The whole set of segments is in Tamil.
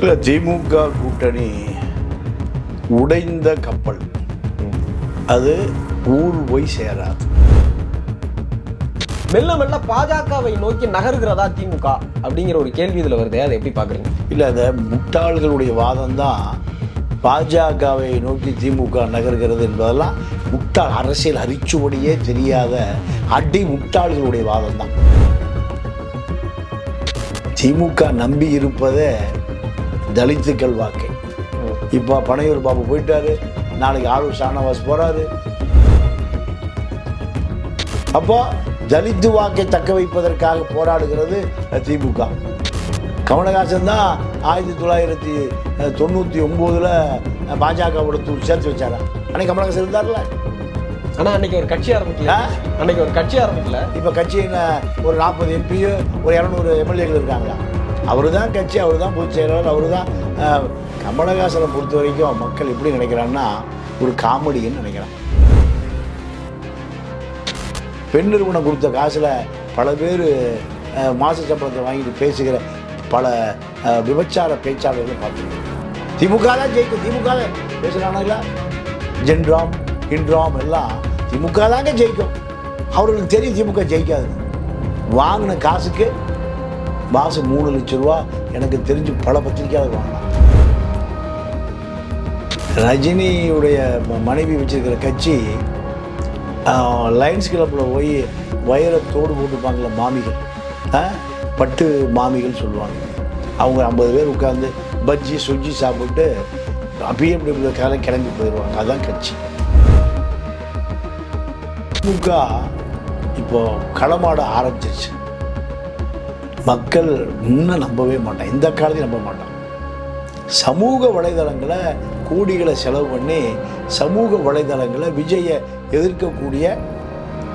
இல்லை, திமுக கூட்டணி உடைந்த கப்பல், அது ஊர் போய் சேராது. மெல்ல மெல்ல பாஜகவை நோக்கி நகர்கிறதா திமுக அப்படிங்கிற ஒரு கேள்வி இதில் வருது. அதை எப்படி பார்க்குறீங்க? இல்லை, அந்த முட்டாள்களுடைய வாதம் தான் பாஜகவை நோக்கி திமுக நகர்கிறது என்பதெல்லாம் முட்டாள், அரசியல் அரிச்சுவடியே தெரியாத அடி முட்டாள்களுடைய வாதம் தான். திமுக நம்பி இருப்பதே தலித்துக்கள் வாக்கை. இப்போ பனையூர் பாபு போயிட்டாரு, நாளைக்கு ஆளூர் ஷானவாஸ் போறாரு. அப்போ தலித்து வாக்கை தக்க வைப்பதற்காக போராடுகிறது திமுக. கமலஹாசன் தான் 1999 பாஜகவோட சேர்த்து வச்சாரா? அன்னைக்கு கமலஹாசன் இருந்தார்ல. ஆனால் அன்னைக்கு ஒரு கட்சி ஆரம்பிக்கல. இப்போ கட்சியில் ஒரு 40 MP, ஒரு 200 MLAக்கள் இருக்காங்களா? அவரு தான் கட்சி, அவரு தான் பொதுச் செயலாளர், அவரு தான். கமலஹாசனை பொறுத்த வரைக்கும் மக்கள் எப்படி நினைக்கிறான்னா, ஒரு காமெடின்னு நினைக்கிறான். பெண் நிறுவனம் கொடுத்த காசில் பல பேர் மாச சம்பளத்தை வாங்கிட்டு பேசுகிற பல விபச்சார பேச்சாளர்களை பார்த்துருக்கோம். திமுக தான் ஜெயிக்கும், திமுக தான் பேசுகிறாங்களா? ஜென்ராம் இன்றாம் எல்லாம் திமுக தாங்க ஜெயிக்கும். அவர்களுக்கு தெரியும் திமுக ஜெயிக்காதுன்னு. வாங்கின காசுக்கு மாதம் 3 லட்சம் ரூபா எனக்கு தெரிஞ்சு பல பத்திரிக்கையாளர் வாங்கினான். ரஜினியுடைய மனைவி வச்சிருக்கிற கட்சி லயன்ஸ் கிளப்பில் போய் வைரத்தோடு போட்டுப்பாங்கள மாமிகள், பட்டு மாமிகள் சொல்லுவாங்க. அவங்க 50 பேர் உட்காந்து பஜ்ஜி சுஜ்ஜி சாப்பிட்டு அப்படியே இப்படி கிளம்பி போயிடுவாங்க. அதுதான் கட்சி. திமுக இப்போ களமாட ஆரம்பிச்சிருச்சு. மக்கள் இன்னும் நம்பவே மாட்டான், இந்த காலத்தையும் நம்ப மாட்டான். சமூக வலைதளங்களை கோடிகளை செலவு பண்ணி சமூக வலைதளங்களை விஜயை எதிர்க்கக்கூடிய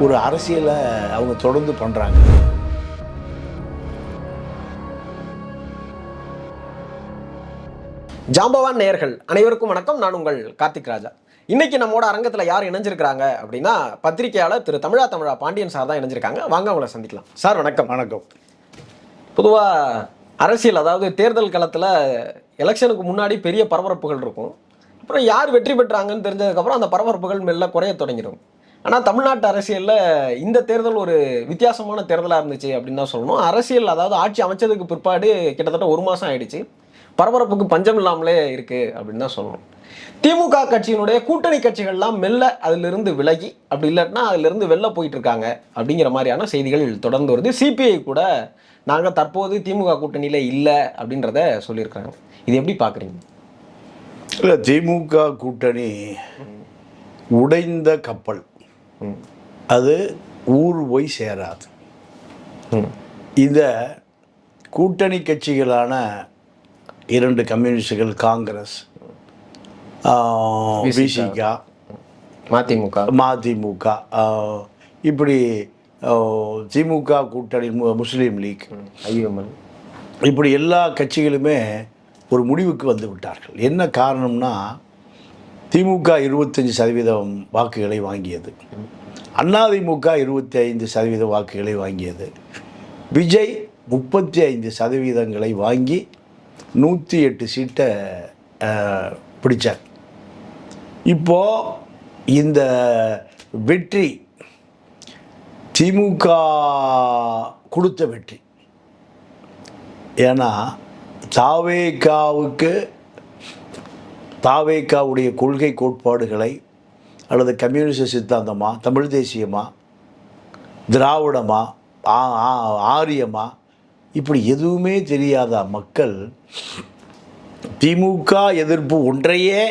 ஒரு அரசியலை அவங்க தொடர்ந்து பண்ணுறாங்க. ஜாம்பவான் நேயர்கள் அனைவருக்கும் வணக்கம். நான் உங்கள் கார்த்திக் ராஜா. இன்னைக்கு நம்மோட அரங்கத்தில் யார் இணைஞ்சிருக்கிறாங்க அப்படின்னா, பத்திரிகையாளர் திரு தமிழா பாண்டியன் சார் தான் இணைஞ்சிருக்காங்க. வாங்க அவங்களை சந்திக்கலாம். சார் வணக்கம். வணக்கம். பொதுவாக அரசியல், அதாவது தேர்தல் களத்தில் எலெக்ஷனுக்கு முன்னாடி பெரிய பரபரப்புகள் இருக்கும். அப்புறம் யார் வெற்றி பெற்றாங்கன்னு தெரிஞ்சதுக்கப்புறம் அந்த பரபரப்புகள் மெல்ல குறைய தொடங்கிடும். ஆனால் தமிழ்நாட்டு அரசியலில் இந்த தேர்தல் ஒரு வித்தியாசமான தேர்தலாக இருந்துச்சு அப்படின்னு தான் சொல்லணும். அரசியல், அதாவது ஆட்சி அமைச்சதுக்கு பிற்பாடு கிட்டத்தட்ட 1 மாதம் ஆயிடுச்சு. பரபரப்புக்கு பஞ்சம் இல்லாமலே இருக்குது அப்படின்னு தான் சொல்லணும். திமுக கட்சியினுடைய கூட்டணி கட்சிகள்லாம் மெல்ல அதிலிருந்து விலகி, அப்படி இல்லைன்னா அதிலிருந்து வெளில போயிட்டு இருக்காங்க அப்படிங்கிற மாதிரியான செய்திகள் தொடர்ந்து வருது. சிபிஐ கூட நாங்கள் தற்போது திமுக கூட்டணியில் இல்லை அப்படின்றத சொல்லியிருக்காங்க. இது எப்படி பார்க்குறீங்க? இல்லை, திமுக கூட்டணி உடைந்த கப்பல், அது ஊர் போய் சேராது. இந்த கூட்டணி கட்சிகளான 2 கம்யூனிஸ்டுகள், காங்கிரஸ், விசிக, மதிமுக, இப்படி திமுக கூட்டணி, முஸ்லீம் லீக், இப்படி எல்லா கட்சிகளுமே ஒரு முடிவுக்கு வந்து விட்டார்கள். என்ன காரணம்னா, திமுக 25% வாக்குகளை வாங்கியது, அதிமுக 25% வாக்குகளை வாங்கியது, விஜய் 35% வாங்கி 108 சீட்டை பிடிச்சார். இப்போ இந்த வெற்றி திமுக கொடுத்த வெற்றி. ஏன்னா தாவேகாவுடைய கொள்கை கோட்பாடுகளை, அல்லது கம்யூனிஸ்ட் சித்தாந்தமா, தமிழ் தேசியமா, திராவிடமா, ஆரியமா, இப்படி எதுவுமே தெரியாத மக்கள் திமுக எதிர்ப்பு ஒன்றையே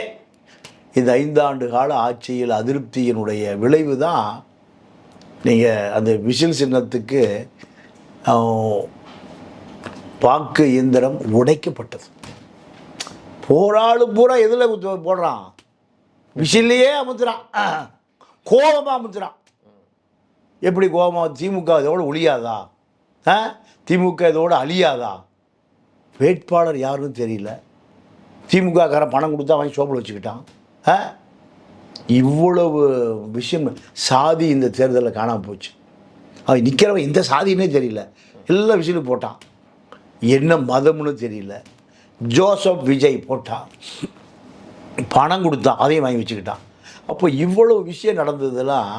இந்த 5 ஆண்டு கால ஆட்சியில் அதிருப்தியினுடைய விளைவு தான். நீங்கள் அந்த விசில் சின்னத்துக்கு வாக்கு இயந்திரம் உடைக்கப்பட்டது. போராளு பூரா எதில் போடுறான்? விசில்லையே அமுத்துறான், கோபமாக அமுத்துறான். எப்படி கோபமாக? திமுக இதோடு ஒழியாதா? திமுக இதோடு அழியாதா? வேட்பாளர் யாருன்னு தெரியல. திமுககாரன் பணம் கொடுத்தா வாங்கி சோப்பில் வச்சுக்கிட்டான். இவ்வளவு விஷயம், சாதி இந்த தேர்தலில் காணாமல் போச்சு. அவன் நிற்கிறவன் எந்த சாதின்னே தெரியல, எல்லா விஷயமும் போட்டான். என்ன மதம்னு தெரியல, ஜோசப் விஜய் போட்டான், பணம் கொடுத்தான், அதையும் வாங்கி வச்சுக்கிட்டான். அப்போ இவ்வளோ விஷயம் நடந்ததெல்லாம்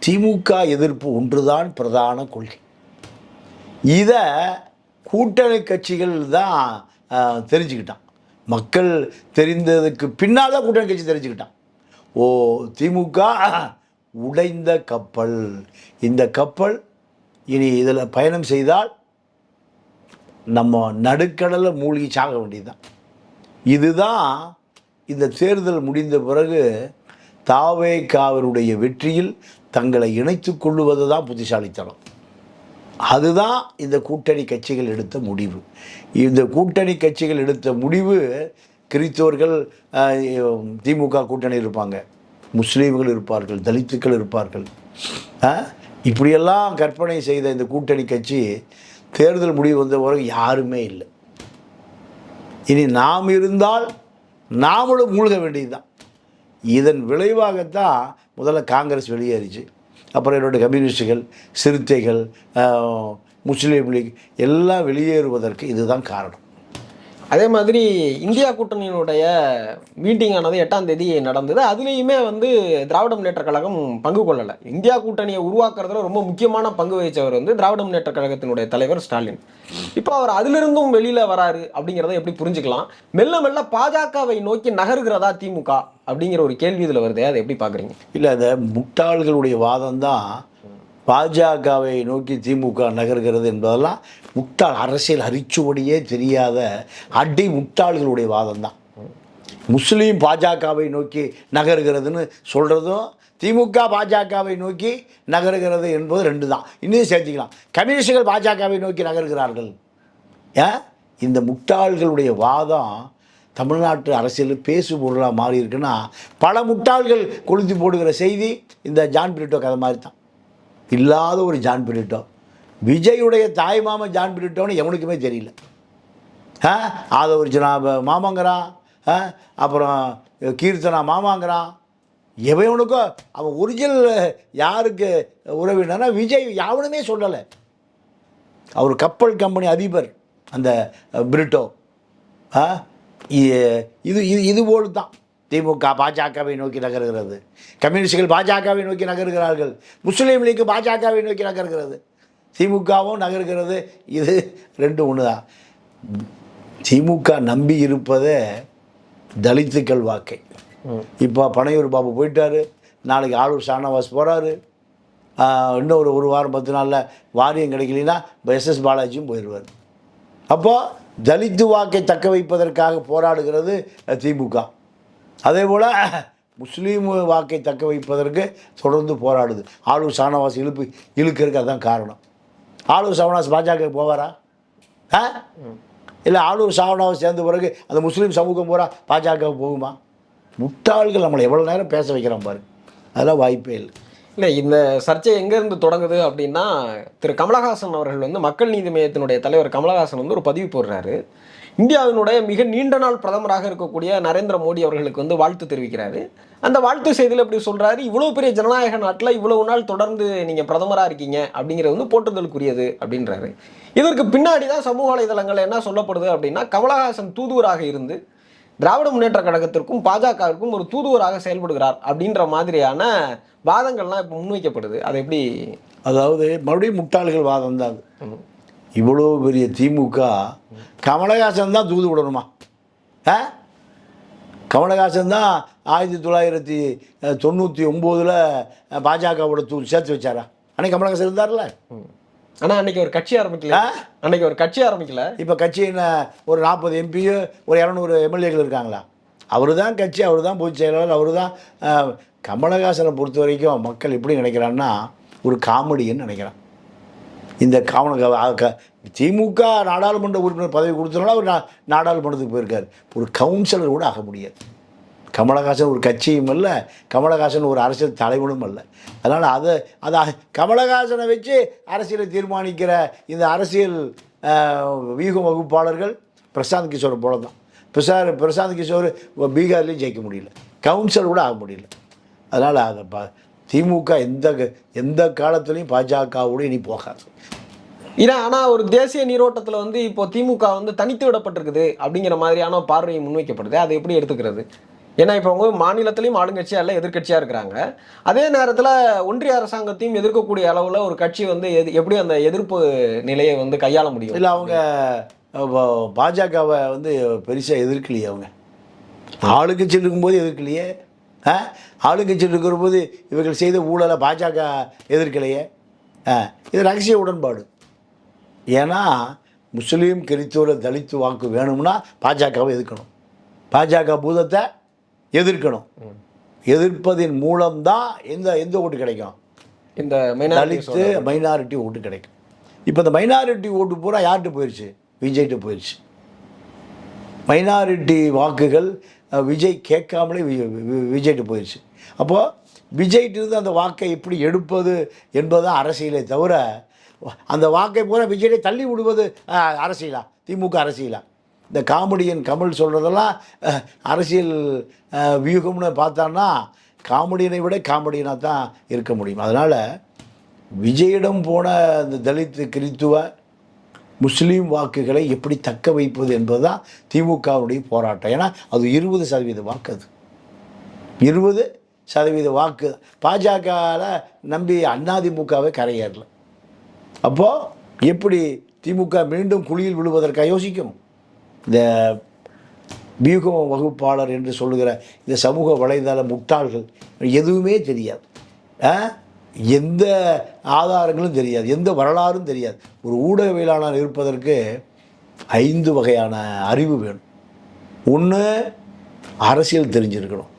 திமுக எதிர்ப்பு ஒன்றுதான் பிரதான கொள்கை. இதை கூட்டணி கட்சிகள் தான் தெரிஞ்சுக்கிட்டான். மக்கள் தெரிந்ததுக்கு பின்னால் தான் கூட்டணி கட்சி தெரிஞ்சுக்கிட்டான். ஓ, திமுக உடைந்த கப்பல், இந்த கப்பல் இனி இதில் பயணம் செய்தால் நம்ம நடுக்கடலில் மூழ்கி சாக வேண்டியதுதான். இதுதான் இந்த தேர்தல் முடிந்த பிறகு தாவேகாவினுடைய வெற்றியில் தங்களை இணைத்து கொள்ளுவது தான் புத்திசாலித்தனம். அதுதான் இந்த கூட்டணி கட்சிகள் எடுத்த முடிவு. இந்த கூட்டணி கட்சிகள் எடுத்த முடிவு, கிறிஸ்தவர்கள் திமுக கூட்டணி இருப்பாங்க, முஸ்லீம்கள் இருப்பார்கள், தலித்துக்கள் இருப்பார்கள், இப்படியெல்லாம் கற்பனை செய்த இந்த கூட்டணி கட்சி தேர்தல் முடிவு வந்த பிறகு யாருமே இல்லை. இனி நாம் இருந்தால் நாமளும் மூழ்க வேண்டியதுதான். இதன் விளைவாகத்தான் முதல்ல காங்கிரஸ் வெளியேறிச்சு, அப்புறம் என்னுடைய கம்யூனிஸ்டுகள், சிறுத்தைகள், முஸ்லீம் லீக் எல்லாம் வெளியேறுவதற்கு இதுதான் காரணம். அதே மாதிரி இந்தியா கூட்டணியினுடைய மீட்டிங் ஆனது 8ஆம் தேதி நடந்தது. அதுலேயுமே திராவிட முன்னேற்ற கழகம் பங்கு கொள்ளலை. இந்தியா கூட்டணியை உருவாக்குறதுல ரொம்ப முக்கியமான பங்கு வகித்தவர் திராவிட முன்னேற்ற கழகத்தினுடைய தலைவர் ஸ்டாலின். இப்போ அவர் அதிலிருந்தும் வெளியில் வராரு அப்படிங்கிறத எப்படி புரிஞ்சுக்கலாம்? மெல்ல மெல்ல பாஜகவை நோக்கி நகர்கிறதா திமுக அப்படிங்கிற ஒரு கேள்வி இதில் வருது. அதை எப்படி பார்க்குறீங்க? இல்லை, அந்த முட்டாள்களுடைய வாதம் தான் பாஜகவை நோக்கி திமுக நகர்கிறது என்பதெல்லாம் முட்டாள், அரசியல் அரிச்சுவடியே தெரியாத அடி முட்டாள்களுடைய வாதம் தான். முஸ்லீம் பாஜகவை நோக்கி நகர்கிறதுன்னு சொல்கிறதும் திமுக பாஜகவை நோக்கி நகர்கிறது என்பது ரெண்டு தான். இன்னும் சேர்த்திக்கலாம், கம்யூனிஸ்டுகள் பாஜகவை நோக்கி நகர்கிறார்கள். இந்த முட்டாள்களுடைய வாதம் தமிழ்நாட்டு அரசியலில் பேசு பொருளாக மாறி இருக்குன்னா பல முட்டாள்கள் கொளுத்தி போடுகிற செய்தி இந்த ஜான் பிரிட்டோ கதை மாதிரி தான். இல்லாத ஒரு ஜான் பிரிட்டோ, விஜயுடைய தாய்மாம ஜான் பிரிட்டோன்னு எவனுக்குமே தெரியல. ஆதவர்ஜனா மாமாங்கிறான், அப்புறம் கீர்த்தனா மாமாங்கிறான். எவனுக்கோ அவன் ஒரிஜினல் யாருக்கு உறவினா விஜய் யாவனுமே சொல்லலை. அவர் கப்பல் கம்பெனி அதிபர் அந்த பிரிட்டோ. இது போல தான் திமுக பாஜகவை நோக்கி நகர்கிறது, கம்யூனிஸ்டுகள் பாஜகவை நோக்கி நகர்கிறார்கள், முஸ்லீம் லீக் பாஜகவை நோக்கி நகர்கிறது, திமுகவும் நகர்கிறது. இது ரெண்டும் ஒன்று தான். திமுக நம்பி இருப்பதே தலித்துக்கள் வாக்கை. இப்போ பனையூர் பாபு போயிட்டார், நாளைக்கு ஆளூர் ஷானவாஸ் போகிறாரு, இன்னும் ஒரு வாரம் 10 நாளில் வாரியம் கிடைக்கலனா எஸ்எஸ் பாலாஜியும் போயிடுவார். அப்போது தலித்து வாக்கை தக்க வைப்பதற்காக போராடுகிறது திமுக. அதே போல் முஸ்லீம் வாக்கை தக்க வைப்பதற்கு தொடர்ந்து போராடுது. ஆளூர் ஷானவாஸ் இழுக்கிறதுக்கு அதுதான் காரணம். ஆளூர் ஷானவாஸ் பாஜக போவாரா? இல்லை ஆளூர் ஷானவாஸ் சேர்ந்த பிறகு அந்த முஸ்லீம் சமூகம் பூரா பாஜக போகுமா? முட்டாள்கள் நம்மளை எவ்வளோ நேரம் பேச வைக்கிறான் பாரு, அதெல்லாம் வாய்ப்பே இல்லை. இல்லை, இந்த சர்ச்சை எங்கேருந்து தொடங்குது அப்படின்னா, திரு கமலஹாசன் அவர்கள் மக்கள் நீதி மையத்தினுடைய தலைவர் கமலஹாசன் ஒரு பதிவு போடுறாரு. இந்தியாவினுடைய மிக நீண்ட நாள் பிரதமராக இருக்கக்கூடிய நரேந்திர மோடி அவர்களுக்கு வாழ்த்து தெரிவிக்கிறாரு. அந்த வாழ்த்து செய்தியில் இப்படி சொல்கிறாரு, இவ்வளோ பெரிய ஜனநாயக நாட்டில் இவ்வளவு நாள் தொடர்ந்து நீங்கள் பிரதமராக இருக்கீங்க அப்படிங்கிறது போற்றுதலுக்குரியது அப்படின்றாரு. இதற்கு பின்னாடி தான் சமூக வலைதளங்கள் என்ன சொல்லப்படுது அப்படின்னா, கமலஹாசன் தூதுவராக இருந்து திராவிட முன்னேற்ற கழகத்திற்கும் பாஜகவிற்கும் ஒரு தூதுவராக செயல்படுகிறார் அப்படின்ற மாதிரியான வாதங்கள்லாம் இப்போ முன்வைக்கப்படுது. அது எப்படி? அதாவது மறுபடியும் முட்டாள்கள் வாதம் தான் அது. இவ்வளோ பெரிய திமுக கமலஹாசன் தான் தூது விடணுமா? கமலஹாசன் தான் 1999 பாஜகவோட தூது சேர்த்து வச்சாரா? அன்னைக்கு கமலஹாசன் இருந்தார்ல. ஆனால் அன்னைக்கு ஒரு கட்சி ஆரம்பிக்கல. இப்போ கட்சி என்ன, ஒரு 40 எம்பியோ ஒரு 200 எம்எல்ஏக்கள் இருக்காங்களா? அவர் தான் கட்சி, அவர் தான் பொதுச் செயலாளர், அவர் தான். கமலஹாசனை பொறுத்த வரைக்கும் மக்கள் எப்படி நினைக்கிறான்னா, ஒரு காமெடின்னு நினைக்கிறான். இந்த திமுக நாடாளுமன்ற உறுப்பினர் பதவி கொடுத்தனால அவர் நாடாளுமன்றத்துக்கு போயிருக்கார். ஒரு கவுன்சிலர் கூட ஆக முடியாது. கமலஹாசன் ஒரு கட்சியும் அல்ல, கமலஹாசன் ஒரு அரசியல் தலைவனும் அல்ல. அதனால் அதை கமலஹாசனை வச்சு அரசியலை தீர்மானிக்கிற இந்த அரசியல் வியூக வகுப்பாளர்கள் பிரசாந்த் கிஷோர் போல தான். பிரசாந்த் கிஷோர் பீகார்லேயும் ஜெயிக்க முடியல, கவுன்சிலர் கூட ஆக முடியல. அதனால் அதை திமுக எந்த காலத்துலேயும் பாஜகவோடு இனி போகாது. ஏன்னா ஆனால் ஒரு தேசிய நீரோட்டத்தில் வந்து இப்போ திமுக வந்து தனித்து விடப்பட்டிருக்குது அப்படிங்கிற மாதிரியான பார்வை முன்வைக்கப்படுது. அதை எப்படி எடுத்துக்கிறது? ஏன்னா இப்போ அவங்க மாநிலத்திலையும் ஆளுங்கட்சியாக இல்லை, எதிர்க்கட்சியாக இருக்கிறாங்க. அதே நேரத்தில் ஒன்றிய அரசாங்கத்தையும் எதிர்க்கக்கூடிய அளவில் ஒரு கட்சி வந்து எப்படி அந்த எதிர்ப்பு நிலையை வந்து கையாள முடியும்? இல்லை, அவங்க பாஜகவை வந்து பெருசாக எதிர்க்கலையே. அவங்க ஆளுங்கட்சியில் இருக்கும்போது எதிர்க்கலையே. ஆளுங்கட்சியில் இருக்கிற போது இவர்கள் செய்த ஊழலை பாஜக எதிர்க்கலையே. இது ரகசிய உடன்பாடு. ஏன்னா முஸ்லீம் கிறிஸ்துவ தலித்து வாக்கு வேணும்னா பாஜகவை எதிர்க்கணும், பாஜக பூதத்தை எதிர்க்கணும். எதிர்ப்பதின் மூலம்தான் எந்த ஓட்டு கிடைக்கும்? இந்த தலித்து மைனாரிட்டி ஓட்டு கிடைக்கும். இப்போ இந்த மைனாரிட்டி ஓட்டு பூரா யார்கிட்ட போயிடுச்சு? விஜய்கிட்ட போயிடுச்சு. மைனாரிட்டி வாக்குகள் விஜய் கேட்காமலே விஜய்கிட்ட போயிடுச்சு. அப்போது விஜய்கிட்ட அந்த வாக்கை எப்படி எடுப்பது என்பதுதான் அரசியலை தவிர, அந்த வாக்கை பூரா விஜயை தள்ளி விடுவது அரசியலா? திமுக அரசியலா? இந்த காமெடியன் கமல் சொல்கிறதெல்லாம் அரசியல் வியூகம்னு பார்த்தான்னா காமெடியனை விட காமெடியனாக தான் இருக்க முடியும். அதனால் விஜயிடம் போன இந்த தலித்து கிறித்துவ முஸ்லீம் வாக்குகளை எப்படி தக்க வைப்பது என்பது தான் திமுகவுடைய போராட்டம். ஏன்னா அது 20% வாக்கு. அது 20% வாக்கு. பாஜகவில் நம்பி அதிமுகவை கரையேறல. அப்போது எப்படி திமுக மீண்டும் குழியில் விழுவதற்காக யோசிக்கும்? இந்த வியூக வகுப்பாளர் என்று சொல்லுகிற இந்த சமூக வலைதள முட்டாள்கள் எதுவுமே தெரியாது, எந்த ஆதாரங்களும் தெரியாது, எந்த வரலாறும் தெரியாது. ஒரு ஊடகவியலாளர் இருப்பதற்கு 5 வகையான அறிவு வேணும். ஒன்று, அரசியல் தெரிஞ்சிருக்கணும்,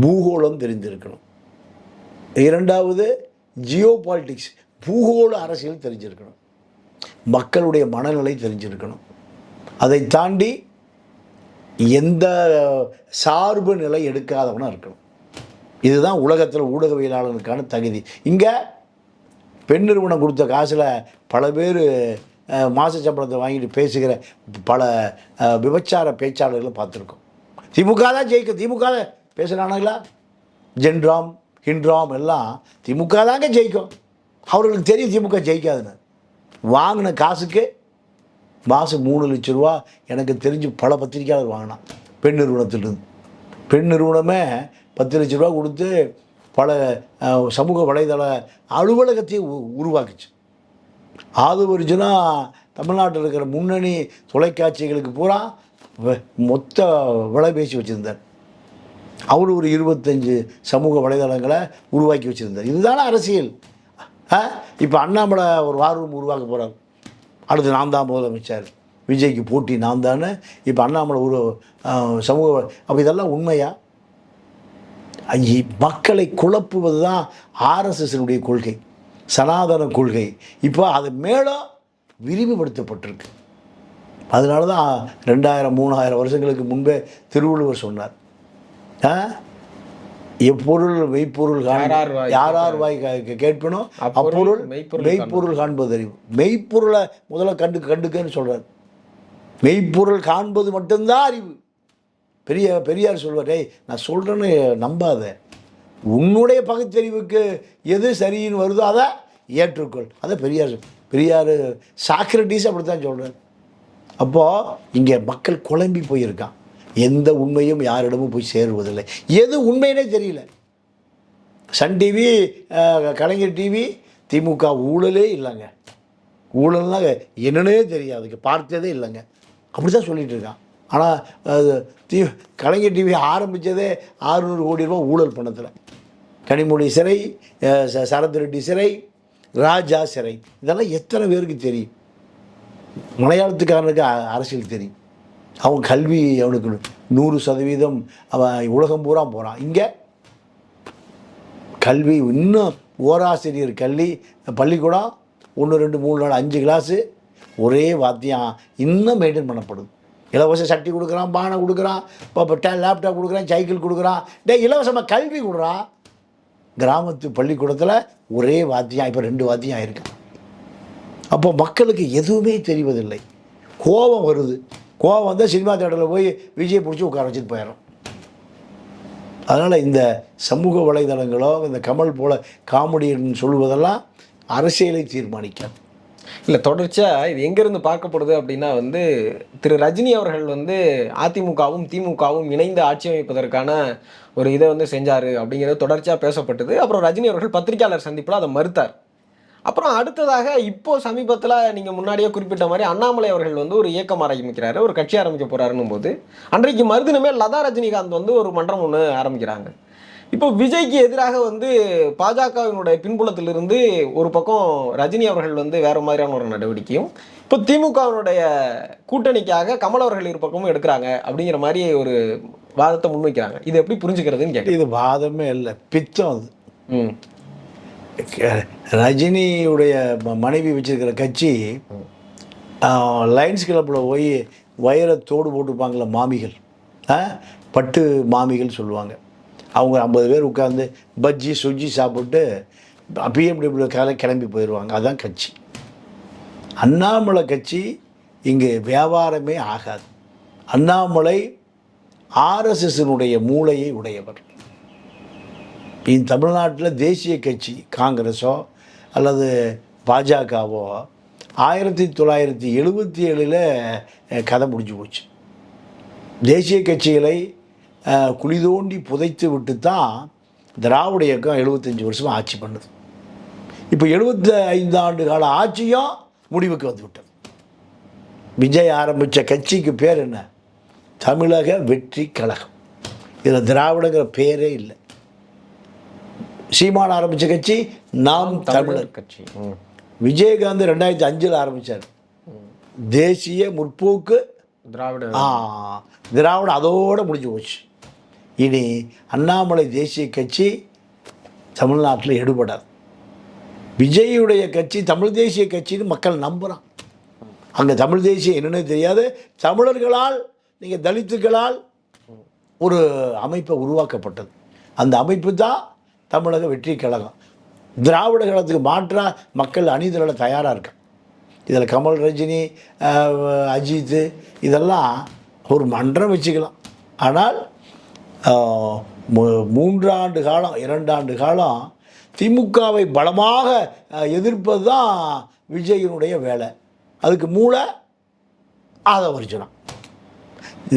பூகோளம் தெரிஞ்சிருக்கணும். இரண்டாவது, ஜியோ பாலிட்டிக்ஸ், பூகோள அரசியல் தெரிஞ்சிருக்கணும். மக்களுடைய மனநிலை தெரிஞ்சிருக்கணும். அதை தாண்டி எந்த சார்பு நிலை எடுக்காதவனாக இருக்கணும். இதுதான் உலகத்தில் ஊடகவியலாளர்களுக்கான தகுதி. இங்கே பெண் நிறுவனம் கொடுத்த காசில் பல பேர் மாச சம்பளத்தை வாங்கிட்டு பேசுகிற பல விபச்சார பேச்சாளர்களை பார்த்துருக்கோம். திமுக தான் ஜெயிக்கும், திமுக தான் பேசுகிறானுங்களா? ஜென்ராம் ஹின்ராம் எல்லாம் திமுக தாங்க ஜெயிக்கும். அவர்களுக்கு தெரியும் திமுக ஜெயிக்காதுன்னு. வாங்கின காசுக்கு மாதம் 3 லட்சம் ரூபா எனக்கு தெரிஞ்சு பல பத்திரிக்கையாளர் வாங்கினான் பெண் நிறுவனத்திலிருந்து. பெண் நிறுவனமே 10 லட்ச ரூபா கொடுத்து பல சமூக வலைதள அலுவலகத்தையும் உருவாக்குச்சு. ஆதவர்ஜுனா தமிழ்நாட்டில் இருக்கிற முன்னணி தொலைக்காட்சிகளுக்கு பூரா மொத்த விலை பேசி வச்சுருந்தார். அவர் ஒரு 25 சமூக வலைதளங்களை உருவாக்கி வச்சுருந்தார். இதுதானே அரசியல். இப்போ அண்ணாமலை ஒரு வார் ரூம் உருவாக்க போகிறார். அடுத்து நான் தான் முதலமைச்சர், விஜய்க்கு போட்டி நான் தானே. இப்போ அண்ணாமலை ஒரு சமூக, அப்போ இதெல்லாம் உண்மையா? மக்களை குழப்புவது தான் ஆர்எஸ்எஸ்னுடைய கொள்கை, சனாதன கொள்கை. இப்போ அது மேலும் விரிவுபடுத்தப்பட்டிருக்கு. அதனால தான் 2000-3000 வருஷங்களுக்கு முன்பே திருவள்ளுவர் சொன்னார், எப்பொருள் மெய்ப்பொருள் யாரார் வாய் கேட்பனும் அப்பொருள் மெய்ப்பொருள் காண்பது அறிவு. மெய்ப்பொருளை முதல்ல கண்டுக்கன்னு சொல்கிறார். மெய்ப்பொருள் காண்பது மட்டும்தான் அறிவு. பெரியார் சொல்வார், டேய் நான் சொல்கிறேன்னு நம்பாத, உன்னுடைய பகுத்தறிவுக்கு எது சரின்னு வருதோ அதை ஏற்றுக்கொள். அதை பெரியார் சாக்ரட்டிஸ் அப்படி தான் சொல்கிறார். அப்போது இங்கே மக்கள் குழம்பி போயிருக்கான். எந்த உண்மையும் யாரிடமும் போய் சேருவதில்லை. எது உண்மையினே தெரியல. சன் டிவி, கலைஞர் டிவி, திமுக ஊழலே இல்லைங்க, ஊழல்னால் என்னன்னே தெரியாதுங்க, பார்த்ததே இல்லைங்க, அப்படி தான் சொல்லிகிட்டு இருக்கான். ஆனால் கலைஞர் டிவி ஆரம்பித்ததே 600 கோடி ரூபா ஊழல் பணத்தில். கனிமொழி சிறை, சரத் ரெட்டி சிறை, ராஜா சிறை, இதெல்லாம் எத்தனை பேருக்கு தெரியும்? மலையாளத்துக்காரனுக்கு அரசியல் தெரியும். அவன் கல்வி அவனுக்கு 100% அவன் உலகம் பூரா போகிறான். இங்கே கல்வி இன்னும் ஓராசிரியர் கல்வி பள்ளிக்கூடம் 1, 2, 3, 4, 5 கிளாஸு ஒரே வாத்தியம் இன்னும் மெயின்டைன் பண்ணப்படுது. இலவச சட்டி கொடுக்குறான், பானை கொடுக்குறான், இப்போ லேப்டாப் கொடுக்குறான், சைக்கிள் கொடுக்குறான். இலவசமாக கல்வி கொடுக்குறான். கிராமத்து பள்ளிக்கூடத்தில் ஒரே வாத்தியம், இப்போ 2 வாத்தியம் ஆயிருக்கு. அப்போ மக்களுக்கு எதுவுமே தெரிவதில்லை. கோபம் வருது. கோபம் வந்தால் சினிமா தேட்டரில் போய் விஜயை பிடிச்சி உட்கார வச்சுட்டு போயிடும். அதனால் இந்த சமூக வலைதளங்களோ இந்த கமல் போல காமெடின்னு சொல்லுவதெல்லாம் அரசியலை தீர்மானிக்காது. இல்லை தொடர்ச்சியாக இது எங்கேருந்து பார்க்கப்படுது அப்படின்னா வந்து திரு ரஜினி அவர்கள் வந்து அதிமுகவும் திமுகவும் இணைந்து ஆட்சி அமைப்பதற்கான ஒரு இதை வந்து செஞ்சார் அப்படிங்கிறது தொடர்ச்சியாக பேசப்பட்டது. அப்புறம் ரஜினி அவர்கள் பத்திரிகையாளர் சந்திப்பில் அதை மறுத்தார். அப்புறம் அடுத்ததாக இப்போ சமீபத்தில் நீங்கள் முன்னாடியே குறிப்பிட்ட மாதிரி அண்ணாமலை அவர்கள் வந்து ஒரு இயக்கம் ஆரம்பிக்கிறாரு, ஒரு கட்சி ஆரம்பிக்க போகிறாருன்னும் போது அன்றைக்கு மறுதினமே லதா ரஜினிகாந்த் வந்து ஒரு மன்றம் ஒன்று ஆரம்பிக்கிறாங்க. இப்போ விஜய்க்கு எதிராக வந்து பாஜகவினுடைய பின்புலத்திலிருந்து ஒரு பக்கம் ரஜினி அவர்கள் வந்து வேற மாதிரியான ஒரு நடவடிக்கையும், இப்போ திமுகவினுடைய கூட்டணிக்காக கமல் அவர்கள் இரு பக்கமும் எடுக்கிறாங்க அப்படிங்கிற மாதிரி ஒரு வாதத்தை முன்வைக்கிறாங்க. இது எப்படி புரிஞ்சுக்கிறதுன்னு கேட்டேன். இது வாதமே இல்லை, பித்தம் அது. ம் ரஜினியுடைய மனைவி வச்சிருக்கிற கட்சி லைன்ஸ் கிளப்பில் போய் வைரத்தோடு போட்டுப்பாங்கள மாமிகள், பட்டு மாமிகள் சொல்லுவாங்க. அவங்க 50 பேர் உட்காந்து பஜ்ஜி சுஜ்ஜி சாப்பிட்டு பிஎம்டபிள்யூ கிளம்பி போயிடுவாங்க. அதுதான் கட்சி. அண்ணாமலை கட்சி இங்கே வியாபாரமே ஆகாது. அண்ணாமலை ஆர்எஸ்எஸ்னுடைய மூளையை உடையவர். இந்த தமிழ்நாட்டில் தேசிய கட்சி காங்கிரஸோ அல்லது பாஜகவோ 1977 கதை முடிஞ்சு போச்சு. தேசிய கட்சிகளை குழி தோண்டி புதைத்து விட்டு தான் திராவிட இயக்கம் 75 வருஷமாக ஆட்சி பண்ணுது. இப்போ 75 ஆண்டு கால ஆட்சியும் முடிவுக்கு வந்து விட்டது. விஜய் ஆரம்பித்த கட்சிக்கு பேர் என்ன? தமிழக வெற்றி கழகம். இதில் திராவிடங்கிற பேரே இல்லை. சீமான் ஆரம்பித்த கட்சி நாம் தமிழர் கட்சி. விஜயகாந்த் 2005 ஆரம்பித்தார். தேசிய முற்போக்கு திராவிட அதோடு முடிஞ்சு போச்சு. இனி அண்ணாமலை தேசிய கட்சி தமிழ்நாட்டில் எடுபடாது. விஜயுடைய கட்சி தமிழ் தேசிய கட்சின்னு மக்கள் நம்புகிறான். அங்கே தமிழ் தேசியம் என்னென்னு தெரியாது. தமிழர்களால், நீங்கள் தலித்துக்களால் ஒரு அமைப்பை உருவாக்கப்பட்டது. அந்த அமைப்பு தான் தமிழக வெற்றி கழகம். திராவிட கழகத்துக்கு மாற்றாக மக்கள் அணிதிரள தயாராக இருக்காங்க. இதில் கமல், ரஜினி, அஜித் இதெல்லாம் ஒரு மன்றம் வச்சுக்கலாம். ஆனால் 3 ஆண்டு காலம் 2 ஆண்டு காலம் திமுகவை பலமாக எதிர்ப்பது தான் விஜயினுடைய வேலை. அதுக்கு மூளை ஆதவர்ஜனம்.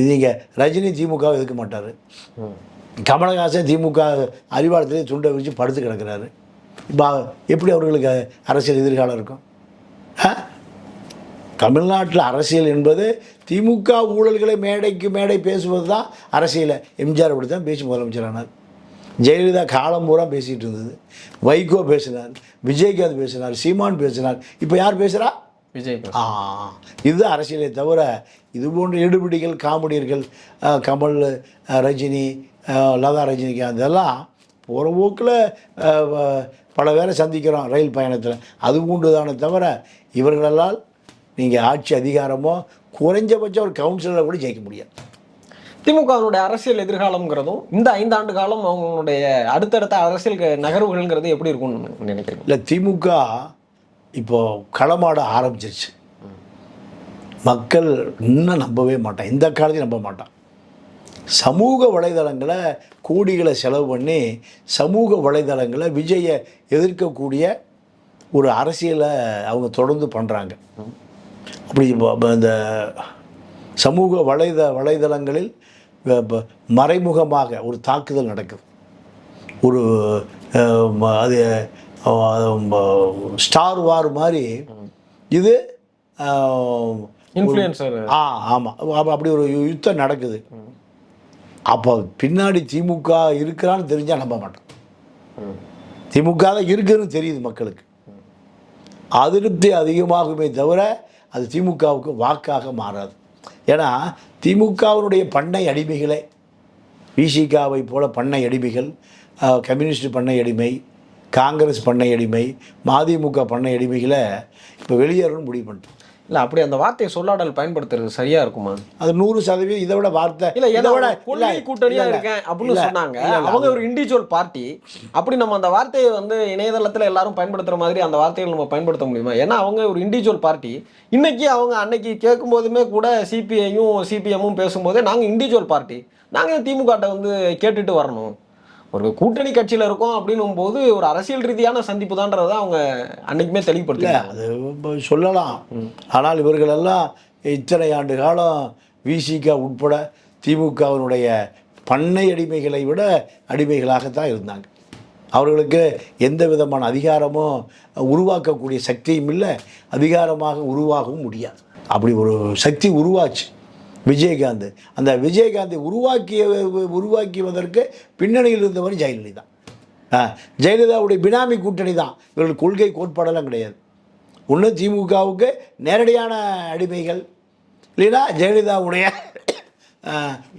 நீங்கள் ரஜினி திமுகவை எதிர்க்க மாட்டார். கமலஹாசன் திமுக அறிவாலயத்திலே துண்டை வச்சு படுத்து கிடக்கிறாரு. இப்போ எப்படி அவர்களுக்கு அரசியல் எதிர்காலம் இருக்கும்? தமிழ்நாட்டில் அரசியல் என்பது திமுக ஊழல்களை மேடைக்கு மேடை பேசுவது தான் அரசியலை. எம்ஜிஆர் அப்படி தான் பேசி முதலமைச்சரானார். ஜெயலலிதா காலம் பூரா பேசிகிட்டு இருந்தது. வைகோ பேசினார், விஜயகாந்த் பேசினார், சீமான் பேசினார். இப்போ யார் பேசுகிறா? விஜய். இதுதான் அரசியலை தவிர இது போன்ற எடுபிடிகள் காமெடியர்கள் கமல், ரஜினி, லதா ரஜினிகாந்த் இதெல்லாம் போகிற போக்கில் பல பேரை சந்திக்கிறோம் ரயில் பயணத்தில். அது உண்டு தானே தவிர இவர்களால் நீங்கள் ஆட்சி அதிகாரமோ குறைஞ்சபட்சம் ஒரு கவுன்சிலரை கூட ஜெயிக்க முடியாது. திமுகவினுடைய அரசியல் எதிர்காலம்ங்கிறதும் இந்த 5 ஆண்டு காலம் அவங்களுடைய அடுத்தடுத்த அரசியல் நகர்வுகள்ங்கிறது எப்படி இருக்கும்னு நினைக்கிறீங்க? இல்லை, திமுக இப்போது களமாட ஆரம்பிச்சிருச்சு. மக்கள் இன்னும் நம்பவே மாட்டான், இந்த காலத்தையும் நம்ப மாட்டான். சமூக வலைதளங்களை கோடிகளை செலவு பண்ணி சமூக வலைதளங்களை விஜயை எதிர்க்கக்கூடிய ஒரு அரசியலை அவங்க தொடர்ந்து பண்ணுறாங்க. அப்படி இந்த சமூக வலைதளங்களில் மறைமுகமாக ஒரு தாக்குதல் நடக்குது. ஒரு அது ஸ்டார் வார் மாதிரி இது இன்ஃப்ளூயன்சர். ஆமாம், அப்படி ஒரு யுத்தம் நடக்குது. அப்போ பின்னாடி திமுக இருக்கிறான்னு தெரிஞ்சால் நம்ப மாட்டோம். திமுக தான் இருக்குதுன்னு தெரியுது மக்களுக்கு. அதிருப்தி அதிகமாகுமே தவிர அது திமுகவுக்கு வாக்காக மாறாது. ஏன்னா திமுகவினுடைய பண்ணை அடிமைகளே விசிகாவை போல பண்ணை அடிமைகள், கம்யூனிஸ்ட் பண்ணை அடிமை, காங்கிரஸ் பண்ணை அடிமை, மதிமுக பண்ணை அடிமைகளை இப்போ வெளியேறணும்னு முடிவு பண்ணிட்டோம். இல்லை, அப்படி அந்த வார்த்தையை சொல்லாடல் பயன்படுத்துறது சரியா இருக்குமா? அது 100% இதை விட வார்த்தை இல்லை, இதை விட கொள்கை கூட்டணியா இருக்கேன் அப்படின்னு சொன்னாங்க. அவங்க ஒரு இண்டிவிஜுவல் பார்ட்டி. அப்படி நம்ம அந்த வார்த்தையை வந்து இணையதளத்தில் எல்லாரும் பயன்படுத்துற மாதிரி அந்த வார்த்தைகள் நம்ம பயன்படுத்த முடியுமா? ஏன்னா அவங்க ஒரு இண்டிவிஜுவல் பார்ட்டி. இன்னைக்கு அவங்க அன்னைக்கு கேட்கும் போதுமே கூட சிபிஐயும் சிபிஎம்மும் பேசும்போதே நாங்கள் இண்டிவிஜுவல் பார்ட்டி, நாங்கள் திமுகட்ட வந்து கேட்டுட்டு வரணும், ஒரு கூட்டணி கட்சியில் இருக்கோம் அப்படின்னும் போது ஒரு அரசியல் ரீதியான சந்திப்பு தான்றதை அவங்க அன்னைக்குமே தெளிவுபடுத்தல. அது சொல்லலாம். ஆனால் இவர்களெல்லாம் இத்தனை ஆண்டு காலம் விசிக உட்பட திமுகவினுடைய பண்ணை அடிமைகளை விட அடிமைகளாகத்தான் இருந்தாங்க. அவர்களுக்கு எந்த விதமான அதிகாரமும் உருவாக்கக்கூடிய சக்தியும் இல்லை, அதிகாரமாக உருவாகவும் முடியாது. அப்படி ஒரு சக்தி உருவாச்சு விஜயகாந்த். அந்த விஜயகாந்தை உருவாக்கியதற்கு பின்னணியில் இருந்தவர் ஜெயலலிதா. ஜெயலலிதாவுடைய பினாமி கூட்டணி தான். இவர்கள் கொள்கை கோட்பாடெல்லாம் கிடையாது. ஒன்று திமுகவுக்கு நேரடியான அடிமைகள், இல்லைன்னா ஜெயலலிதாவுடைய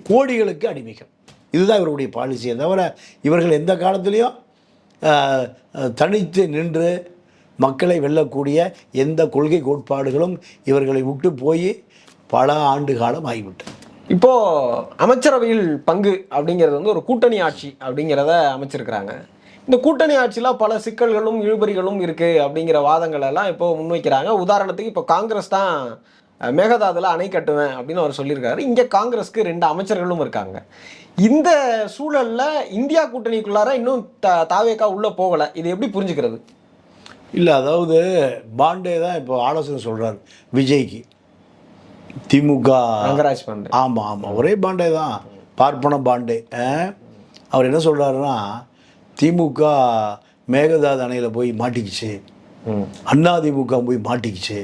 கோடிகளுக்கு அடிமைகள். இதுதான் இவருடைய பாலிசியை தவிர இவர்கள் எந்த காலத்துலேயும் தனித்து நின்று மக்களை வெல்லக்கூடிய எந்த கொள்கை கோட்பாடுகளும் இவர்களை விட்டு போய் பல ஆண்டு காலம் ஆகிவிட்டது. இப்போது அமைச்சரவையில் பங்கு அப்படிங்கிறது வந்து ஒரு கூட்டணி ஆட்சி அப்படிங்கிறத அமைச்சிருக்கிறாங்க. இந்த கூட்டணி ஆட்சியில் பல சிக்கல்களும் இழுபறிகளும் இருக்குது அப்படிங்கிற வாதங்கள் எல்லாம் இப்போ முன்வைக்கிறாங்க. உதாரணத்துக்கு இப்போ காங்கிரஸ் தான் மேகதாதுல அணை கட்டுவேன் அப்படின்னு அவர் சொல்லியிருக்காரு. இங்கே காங்கிரஸ்க்கு 2 அமைச்சர்களும் இருக்காங்க. இந்த சூழலில் இந்தியா கூட்டணிக்குள்ளார இன்னும் தாவேக்கா உள்ளே போகலை. இது எப்படி புரிஞ்சுக்கிறது? இல்லை, அதாவது பாண்டே தான் இப்போ ஆலோசனை சொல்கிறார் விஜய்க்கு. திமுக ரங்கராஜ் பாண்டே. ஆமாம், ஒரே பாண்டே தான், பார்ப்பன பாண்டே. அவர் என்ன சொல்கிறாருன்னா, திமுக மேகதாது அணையில் போய் மாட்டிக்கிச்சு, அதிமுக போய் மாட்டிக்கிச்சு,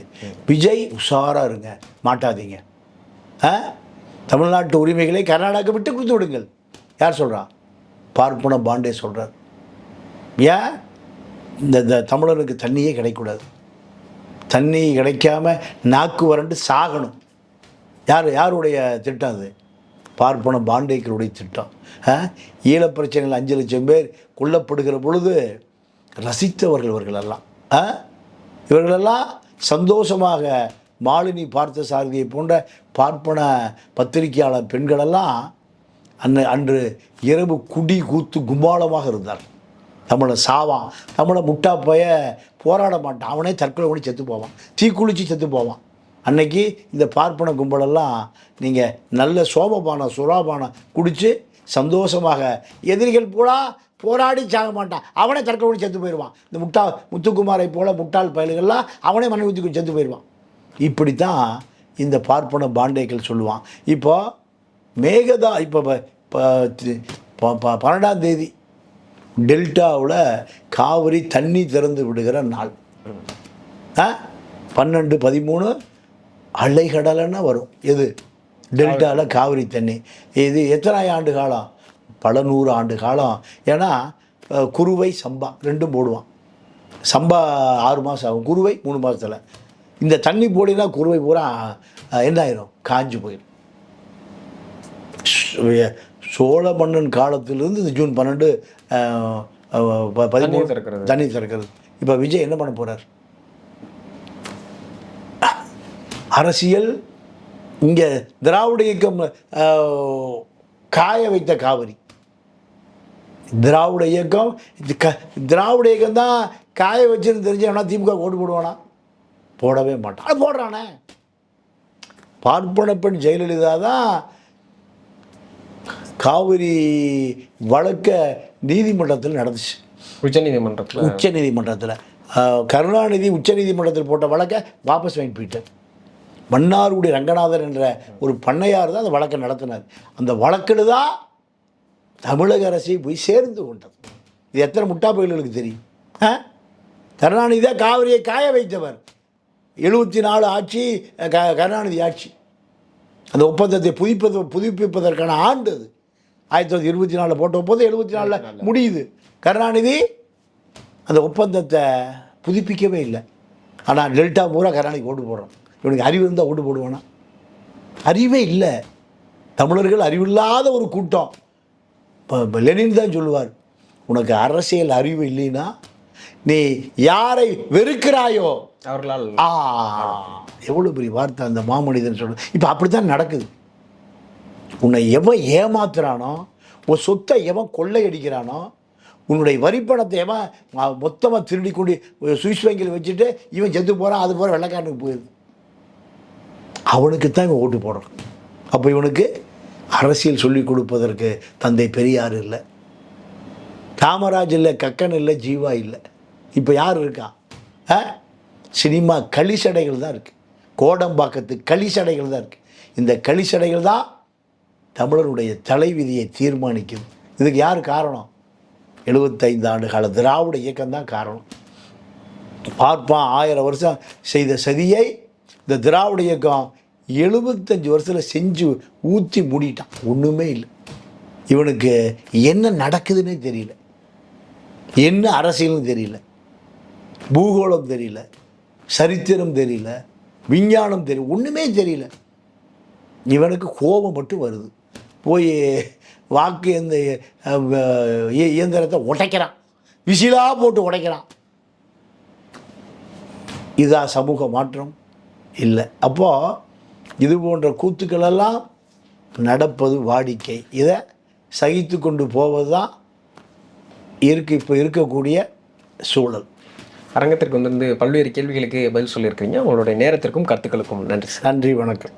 விஜய் உஷாராக இருங்க, மாட்டாதீங்க, தமிழ்நாட்டு உரிமைகளை கர்நாடகா விட்டு கொடுத்து விடுங்கள். யார் சொல்கிறா? பார்ப்பன பாண்டே சொல்கிறார். ஏன் இந்த தமிழனுக்கு தண்ணியே கிடைக்கூடாது, தண்ணி கிடைக்காம நாக்கு வறண்டு சாகணும். யாருடைய திட்டம் அது? பார்ப்பன பாண்டேக்களுடைய திட்டம். ஈழப்பிரச்சனைகள் 5 லட்சம் பேர் கொல்லப்படுகிற பொழுது ரசித்தவர்கள் இவர்களெல்லாம். இவர்களெல்லாம் சந்தோஷமாக மாலினி பார்த்தசாரதியை போன்ற பார்ப்பன பத்திரிகையாளர் பெண்களெல்லாம் அன்று இரவு குடி கூத்து கும்பாலமாக இருந்தார். தமிழை சாவான், தமிழை முட்டா போய போராட மாட்டான், அவனே தற்கொலை பண்ணி செத்து போவான், தீக்குளிச்சு செத்து போவான். அன்னைக்கு இந்த பார்ப்பன கும்பலெல்லாம் நீங்கள் நல்ல சோபபானம் சுறாபானம் குடித்து சந்தோஷமாக, எதிரிகள் பூரா போராடி சாக மாட்டான், அவனே தற்கொலை பண்ணி செத்து போயிடுவான். இந்த முத்துக்குமாரை போல முட்டாள் பயல்கள்லாம் அவனே மனைவி ஊற்றி செத்து போயிடுவான். இப்படித்தான் இந்த பார்ப்பன பாண்டேக்கள் சொல்லுவான். இப்போ மேகதா இப்போ 12ஆம் தேதி டெல்டாவில் காவிரி தண்ணி திறந்து விடுகிற நாள். 12, 13 அலைகடலைன்னா வரும். எது? டெல்டாவில் காவிரி தண்ணி. இது எத்தனை ஆண்டு காலம்? பல 100 ஆண்டு காலம். ஏன்னா குறுவை சம்பா 2 போடுவான். சம்பா 6 மாதம் ஆகும், குறுவை 3 மாதத்தில். இந்த தண்ணி போடினா குறுவை பூரா என்ன ஆயிரும்? காஞ்சி போயிடும். சோழ மன்னன் காலத்திலிருந்து இந்த ஜூன் 12 13 தண்ணி திறக்கிறது. இப்போ விஜய் என்ன பண்ண போகிறார்? அரசியல் இங்கே திராவிட இயக்கம் காய வைத்த காவிரி. திராவிட இயக்கம் தான் காய வச்சுன்னு தெரிஞ்சவனா திமுக ஓட்டு போடுவானா? போடவே மாட்டான். அது போடுறானே. பார்ப்பன பெண் ஜெயலலிதா தான் காவிரி வழக்க நீதிமன்றத்தில் நடந்துச்சு. உச்சநீதிமன்றத்தில் கருணாநிதி உச்சநீதிமன்றத்தில் போட்ட வழக்கை வாபஸ் வாங்கி போயிட்டார். மன்னார்குடி ரங்கநாதன் என்ற ஒரு பண்ணையார் தான் அந்த வழக்கை நடத்தினார். அந்த வழக்கில் தான் தமிழக அரசை போய் சேர்ந்து கொண்டது. இது எத்தனை முட்டா பயிர்களுக்கு தெரியும்? கருணாநிதி தான் காவிரியை காய வைத்தவர். 74 ஆட்சி கருணாநிதி ஆட்சி. அந்த ஒப்பந்தத்தை புதுப்பிப்பதற்கான ஆண்டு அது. 1924 போட்ட ஒப்பந்தம் 74 முடியுது. கருணாநிதி அந்த ஒப்பந்தத்தை புதுப்பிக்கவே இல்லை. ஆனால் டெல்டா பூரா கருணாநிதி ஓட்டு போடுறோம். இவனுக்கு அறிவு இருந்தால் ஓட்டு போடுவானா? அறிவே இல்லை. தமிழர்கள் அறிவில்லாத ஒரு கூட்டம். இப்போ லெனின் தான் சொல்லுவார், உனக்கு அரசியல் அறிவு இல்லைன்னா நீ யாரை வெறுக்கிறாயோ அவர்களால். எவ்வளோ பெரிய வார்த்தை அந்த மாமனிதன் சொல்கிறது. இப்போ அப்படி தான் நடக்குது. உன்னை எவன் ஏமாத்துறானோ, உன் சொத்தை எவன் கொள்ளையடிக்கிறானோ, உன்னுடைய வரிப்பணத்தை எவன் மொத்தமாக திருடி கொண்டு சுவிஸ் வங்கியில் வச்சுட்டு இவன் செத்து போகிறான், அது போகிற வெள்ளைக்காரனுக்கு போயிடுது, அவனுக்கு தான் இவன் ஓட்டு போடுறான். அப்போ இவனுக்கு அரசியல் சொல்லிக் கொடுப்பதற்கு தந்தை பெரியார் இல்லை. காமராஜ் இல்லை, கக்கன் இல்லை, ஜீவா இல்லை. இப்போ யார் இருக்கா? சினிமா களிசடைகள் தான் இருக்குது. கோடம்பாக்கத்து களிசடைகள் தான் இருக்குது. இந்த களிசடைகள் தான் தமிழருடைய தலைவிதியை தீர்மானிக்குது. இதுக்கு யார் காரணம்? 75 ஆண்டு கால திராவிட இயக்கம்தான் காரணம். பார்ப்பான் 1000 வருஷம் செய்த சதியை இந்த திராவிட இயக்கம் 75 வருஷத்தில் செஞ்சு ஊற்றி மூடிட்டான். ஒன்றுமே இல்லை. இவனுக்கு என்ன நடக்குதுன்னே தெரியல, என்ன அரசியலும் தெரியல, பூகோளம் தெரியல, சரித்திரம் தெரியல, விஞ்ஞானம் தெரியல, ஒன்றுமே தெரியல. இவனுக்கு கோபம் மட்டும் வருது. போய் வாக்கு இந்த இயந்திரத்தை உடைக்கிறான், விசிலாக போட்டு உடைக்கிறான். இதா சமூக மாற்றம்? இல்லை. அப்போது இது போன்ற கூத்துக்களெல்லாம் நடப்பது வாடிக்கை. இதை சகித்து கொண்டு போவது தான் இப்போ இருக்கக்கூடிய சூழல். அரங்கத்திற்கு வந்திருந்து பல்வேறு கேள்விகளுக்கு பதில் சொல்லியிருக்கிறீங்க. உங்களுடைய நேரத்திற்கும் கருத்துக்களுக்கும் நன்றி. நன்றி, வணக்கம்.